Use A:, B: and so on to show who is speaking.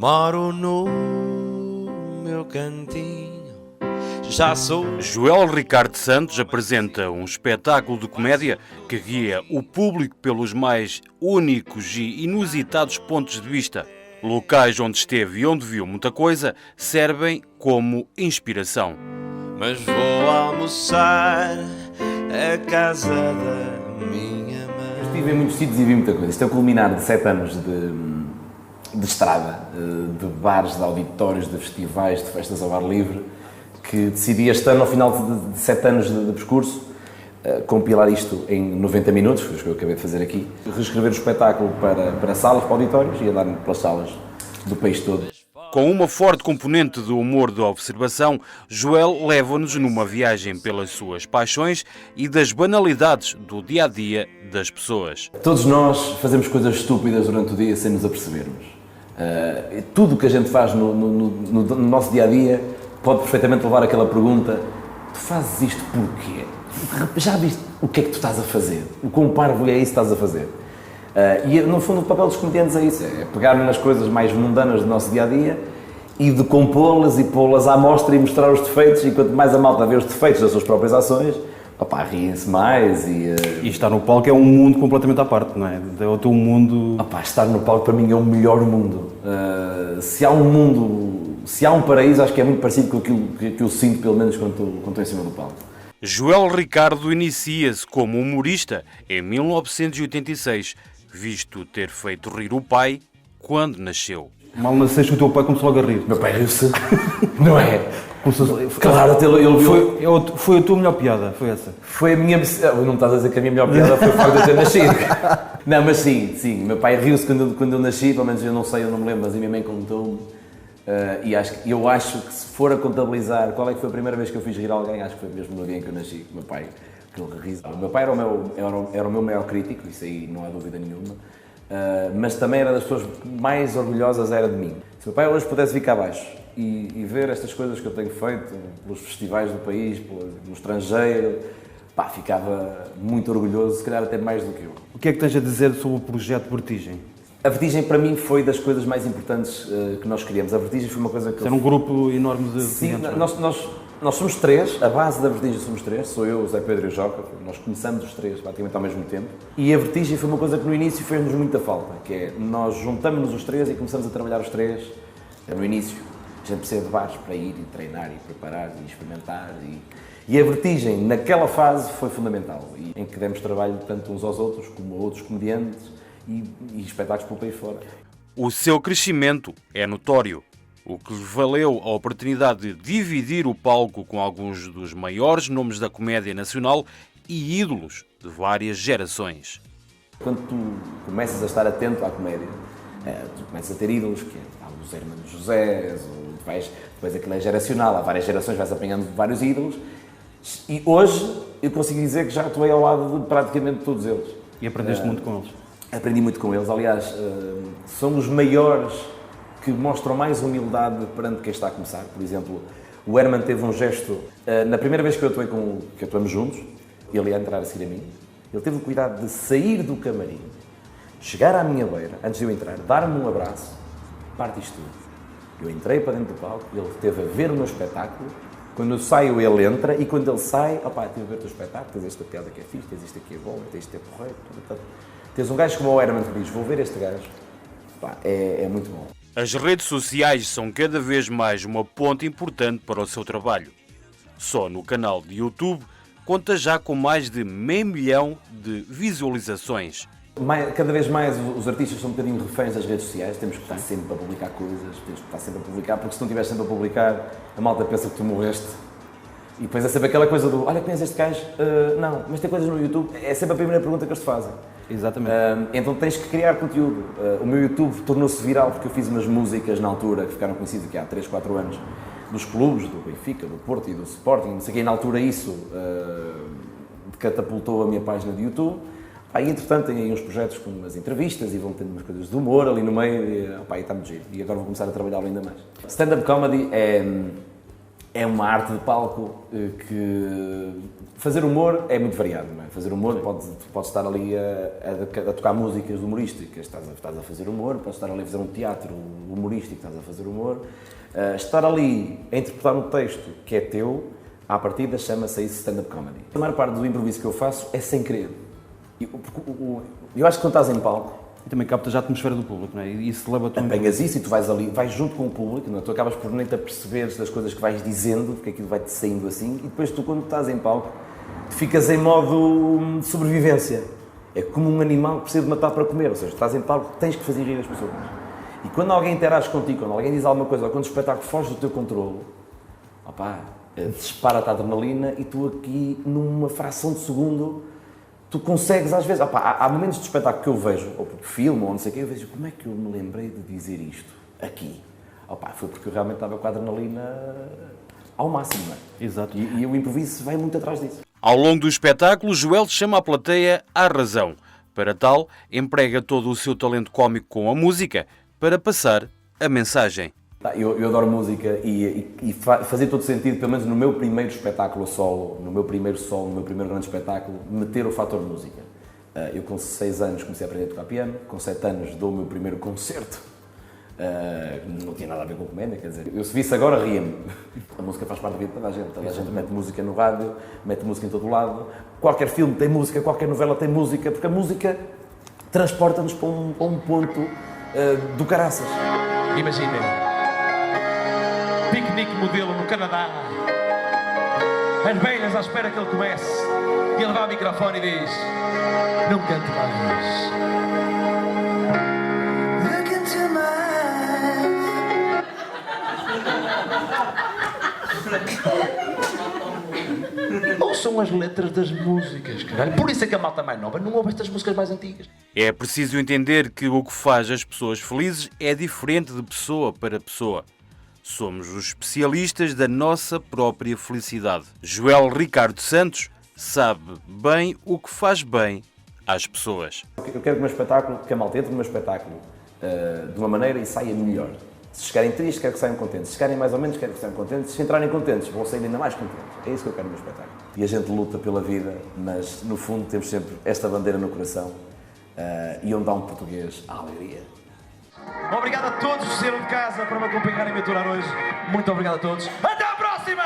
A: Moro no meu cantinho, já sou.
B: Joel Ricardo Santos apresenta um espetáculo de comédia que guia o público pelos mais únicos e inusitados pontos de vista. Locais onde esteve e onde viu muita coisa servem como inspiração.
A: Mas vou almoçar à casa da minha mãe.
C: Estive em muitos sítios e vi muita coisa. Isto é o culminar de 7 anos de estrada, de bares, de auditórios, de festivais, de festas ao ar livre, que decidi este ano, ao final de 7 anos de percurso, compilar isto em 90 minutos, foi o que eu acabei de fazer aqui, reescrever o espetáculo para salas, para auditórios e andar pelas salas do país todo.
B: Com uma forte componente do humor de observação, Joel leva-nos numa viagem pelas suas paixões e das banalidades do dia-a-dia das pessoas.
C: Todos nós fazemos coisas estúpidas durante o dia sem nos apercebermos. Tudo o que a gente faz no nosso dia-a-dia pode perfeitamente levar àquela pergunta: tu fazes isto porquê? Já viste o que é que tu estás a fazer? O quão parvo é isso que estás a fazer? E no fundo o papel dos comediantes é isso, é pegar nas coisas mais mundanas do nosso dia-a-dia e decompô-las e pô-las à mostra e mostrar os defeitos, e quanto mais a malta vê os defeitos das suas próprias ações, opá, riem-se mais e
D: estar no palco é um mundo completamente à parte, não é? É o teu mundo...
C: Opá, estar no palco para mim é o melhor mundo. Se há um paraíso, acho que é muito parecido com aquilo que eu sinto, pelo menos, quando estou em cima do palco.
B: Joel Ricardo inicia-se como humorista em 1986, visto ter feito rir o pai quando nasceu.
D: Mal nasceste, o teu pai começou logo a rir.
C: Meu pai riu-se, não é?
D: Claro, foi a tua melhor piada, foi essa?
C: Foi a minha... Não me estás a dizer que a minha melhor piada foi o facto de eu ter nascido. Não, mas sim, meu pai riu-se quando eu nasci, pelo menos eu não me lembro, mas a minha mãe contou-me. E eu acho que se for a contabilizar qual é que foi a primeira vez que eu fiz rir alguém, acho que foi mesmo no dia em que eu nasci, o meu pai, aquele riso. O meu pai era o meu maior crítico, isso aí não há dúvida nenhuma, mas também era das pessoas mais orgulhosas era de mim. Se o meu pai hoje pudesse vir cá abaixo e ver estas coisas que eu tenho feito, pelos festivais do país, no estrangeiro, pá, ficava muito orgulhoso, se calhar até mais do que eu.
D: O que é que tens a dizer sobre o projeto Vertigem?
C: A Vertigem, para mim, foi das coisas mais importantes que nós criamos. A Vertigem foi uma coisa que...
D: Era um grupo enorme de...
C: Sim, nós somos três, a base da Vertigem somos três, sou eu, o Zé Pedro e o Joca, nós começamos os três praticamente ao mesmo tempo. E a Vertigem foi uma coisa que no início fez-nos muita falta, que é, nós juntamos-nos os três e começamos a trabalhar os três. No início, a gente precisa de bares para ir e treinar e preparar e experimentar. E a Vertigem, naquela fase, foi fundamental, em que demos trabalho tanto uns aos outros, como a outros comediantes, e espetáculos pelo país fora.
B: O seu crescimento é notório, o que lhe valeu a oportunidade de dividir o palco com alguns dos maiores nomes da comédia nacional e ídolos de várias gerações.
C: Quando tu começas a estar atento à comédia, tu começas a ter ídolos, que há os Hermanos José, depois aquilo é geracional, há várias gerações, vais apanhando vários ídolos, e hoje eu consigo dizer que já atuei ao lado de praticamente todos eles.
D: E aprendeste muito com eles?
C: Aprendi muito com eles, aliás, são os maiores que mostram mais humildade perante quem está a começar. Por exemplo, o Herman teve um gesto, na primeira vez que eu atuei que atuamos juntos, ele ia entrar a seguir a mim, ele teve o cuidado de sair do camarim, chegar à minha beira, antes de eu entrar, dar-me um abraço, parte isto tudo. Eu entrei para dentro do palco, ele esteve a ver o meu espetáculo, quando eu saio ele entra, e quando ele sai, opá, estive a ver o teu espetáculo, tens esta piada que é fixe, tens isto aqui é bom, tens isto é porreiro, tens um gajo como o Herman que diz, vou ver este gajo, pá, é muito bom.
B: As redes sociais são cada vez mais uma ponte importante para o seu trabalho. Só no canal de YouTube conta já com mais de 500 mil de visualizações.
C: Cada vez mais os artistas são um bocadinho reféns das redes sociais, temos que estar sempre a publicar coisas, temos que estar sempre a publicar, porque se não estiveres sempre a publicar, a malta pensa que tu morreste. E depois é sempre aquela coisa do, olha, conheces este gajo? Não, mas tem coisas no YouTube, é sempre a primeira pergunta que eles te fazem.
D: Exatamente.
C: Então tens que criar conteúdo. O meu YouTube tornou-se viral porque eu fiz umas músicas na altura que ficaram conhecidas aqui há 3, 4 anos, dos clubes, do Benfica, do Porto e do Sporting, não sei o quê, e na altura isso catapultou a minha página de YouTube. Aí, entretanto, tenho aí uns projetos com umas entrevistas e vão tendo umas coisas de humor ali no meio e está muito giro. E agora vou começar a trabalhar ainda mais. Stand-up comedy é é uma arte de palco que... Fazer humor é muito variado, não é? Fazer humor, podes estar ali a tocar músicas humorísticas, estás a fazer humor, podes estar ali a fazer um teatro humorístico, estás a fazer humor. Estar ali a interpretar um texto que é teu, à partida chama-se isso stand-up comedy. A maior parte do improviso que eu faço é sem querer. Eu acho que quando estás em palco,
D: E também captas a atmosfera do público, não é? E isso leva-te
C: apanhas isso e tu vais ali, vais junto com o público, não é? Tu acabas por nem te aperceberes das coisas que vais dizendo, porque aquilo vai-te saindo assim, e depois tu, quando estás em palco, ficas em modo de sobrevivência. É como um animal que precisa de matar para comer, ou seja, estás em palco, tens que fazer rir as pessoas. E quando alguém interage contigo, quando alguém diz alguma coisa, ou quando o espetáculo foge do teu controle, opá, dispara-te a adrenalina e tu aqui, numa fração de segundo, tu consegues às vezes... Opá, há momentos de espetáculo que eu vejo, ou porque filmo, ou não sei o quê, eu vejo como é que eu me lembrei de dizer isto aqui. Opá, foi porque eu realmente estava com a adrenalina ao máximo, não é?
D: Exato.
C: E o improviso vai muito atrás disso.
B: Ao longo do espetáculo, Joel chama a plateia à razão. Para tal, emprega todo o seu talento cómico com a música para passar a mensagem.
C: Eu adoro música e fazia todo sentido, pelo menos no meu primeiro espetáculo a solo, no meu primeiro grande espetáculo, meter o fator música. Eu com 6 anos comecei a aprender a tocar piano, com 7 anos dou o meu primeiro concerto, não tinha nada a ver com comédia, quer dizer, eu se visse agora ria-me. A música faz parte da vida de toda a gente mete música no rádio, mete música em todo lado, qualquer filme tem música, qualquer novela tem música, porque a música transporta-nos para um ponto do caraças.
E: Imaginem, piquenique modelo no Canadá, as velhas à espera que ele comece, e ele vai ao microfone e diz: não cante mais. Look into my eyes. Ouçam as letras das músicas, caralho. Por isso é que a malta mais nova não ouve estas músicas mais antigas.
B: É preciso entender que o que faz as pessoas felizes é diferente de pessoa para pessoa. Somos os especialistas da nossa própria felicidade. Joel Ricardo Santos sabe bem o que faz bem às pessoas.
C: Eu quero que o meu espetáculo, que a malta entre no meu espetáculo de uma maneira e saia melhor. Se chegarem tristes, quero que saiam contentes. Se chegarem mais ou menos, quero que saiam contentes. Se entrarem contentes, vão sair ainda mais contentes. É isso que eu quero no meu espetáculo. E a gente luta pela vida, mas no fundo temos sempre esta bandeira no coração e onde há um português, há alegria.
E: Obrigado a todos que saíram de casa para me acompanharem e me aturar hoje. Muito obrigado a todos. Até à próxima!